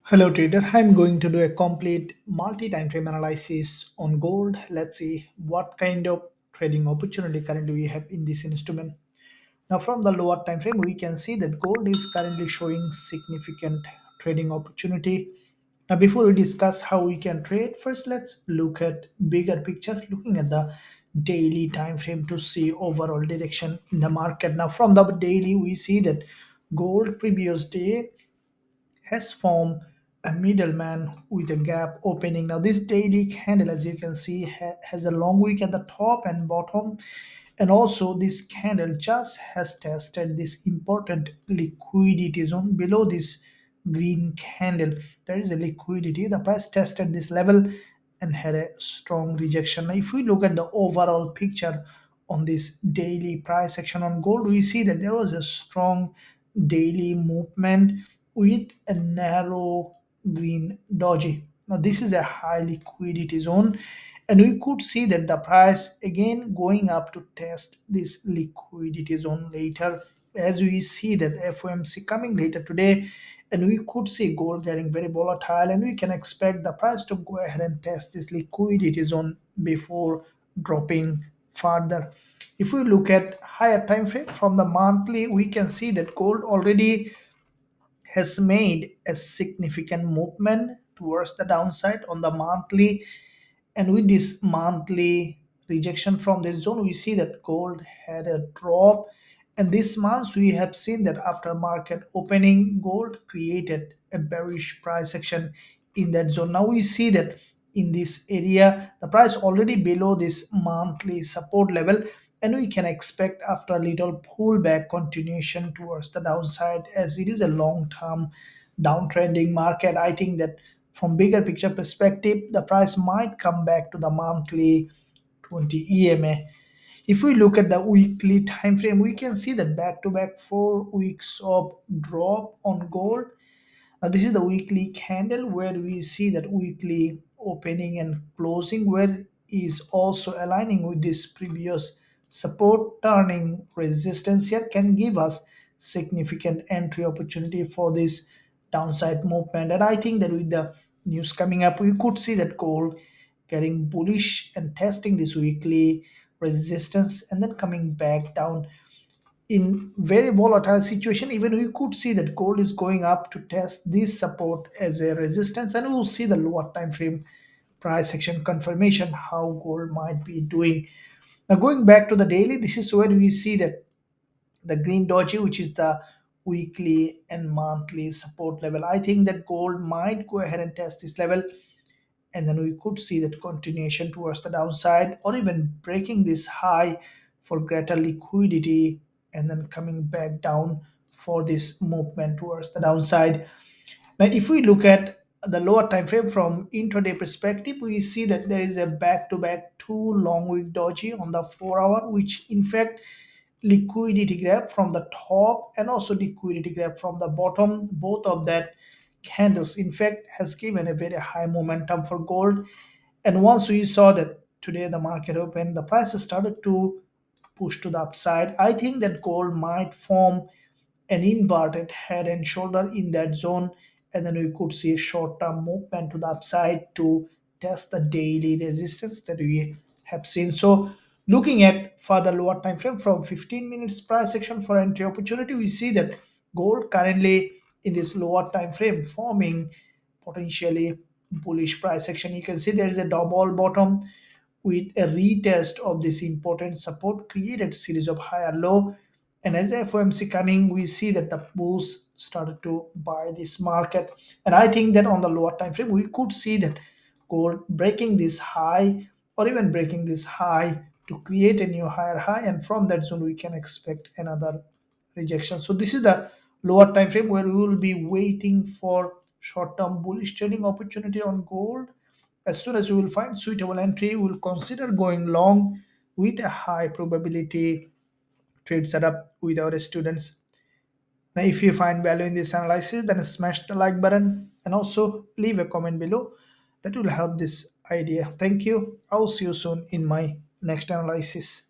Hello trader, I'm going to do a complete multi-time frame analysis on gold. Let's see what kind of trading opportunity currently we have in this instrument. Now from the lower time frame, we can see that gold is currently showing significant trading opportunity. Now before we discuss how we can trade, first let's look at bigger picture, looking at the daily time frame to see overall direction in the market. Now from the daily, we see that gold previous day has formed a middleman with a gap opening. Now, this daily candle, as you can see, has a long wick at the top and bottom, and also this candle just has tested this important liquidity zone below this green candle. There is a liquidity. The price tested this level and had a strong rejection. Now, if we look at the overall picture on this daily price action on gold, we see that there was a strong daily movement with a narrow green doji. Now, this is a high liquidity zone, and we could see that the price again going up to test this liquidity zone later, as we see that FOMC coming later today, and we could see gold getting very volatile, and we can expect the price to go ahead and test this liquidity zone before dropping further. If we look at higher time frame from the monthly, we can see that gold already has made a significant movement towards the downside on the monthly, and with this monthly rejection from this zone, we see that gold had a drop. And this month, we have seen that after market opening, gold created a bearish price action in that zone. Now we see that in this area, the price already below this monthly support level, and we can expect after a little pullback continuation towards the downside, as it is a long-term downtrending market. I think that from bigger picture perspective, the price might come back to the monthly 20 EMA. If we look at the weekly time frame, we can see that back to back 4 weeks of drop on gold. This is the weekly candle where we see that weekly opening and closing, where is also aligning with this previous support. Turning resistance here can give us significant entry opportunity for this downside movement. And I think that with the news coming up, we could see that gold getting bullish and testing this weekly resistance and then coming back down in very volatile situation. Even we could see that gold is going up to test this support as a resistance, and we'll see the lower time frame price action confirmation how gold might be doing. Now going back to the daily, this is where we see that the green doji, which is the weekly and monthly support level. I think that gold might go ahead and test this level, and then we could see that continuation towards the downside or even breaking this high for greater liquidity and then coming back down for this movement towards the downside. Now if we look at the lower time frame from intraday perspective, we see that there is a back to back two long wick doji on the 4 hour, which in fact liquidity grab from the top and also liquidity grab from the bottom. Both of that candles in fact has given a very high momentum for gold. And once we saw that today the market opened, the prices started to push to the upside. I think that gold might form an inverted head and shoulder in that zone, and then we could see a short-term movement to the upside to test the daily resistance that we have seen. So looking at further lower time frame from 15 minutes price action for entry opportunity, we see that gold currently in this lower time frame forming potentially bullish price action. You can see there is a double bottom with a retest of this important support, created series of higher low. And as FOMC coming, we see that the bulls started to buy this market. And I think that on the lower time frame, we could see that gold breaking this high or even breaking this high to create a new higher high. And from that zone, we can expect another rejection. So this is the lower time frame where we will be waiting for short-term bullish trading opportunity on gold. As soon as we will find suitable entry, we will consider going long with a high probability trade setup with our students. Now, if you find value in this analysis, then smash the like button and also leave a comment below. That will help this idea. Thank you. I'll see you soon in my next analysis.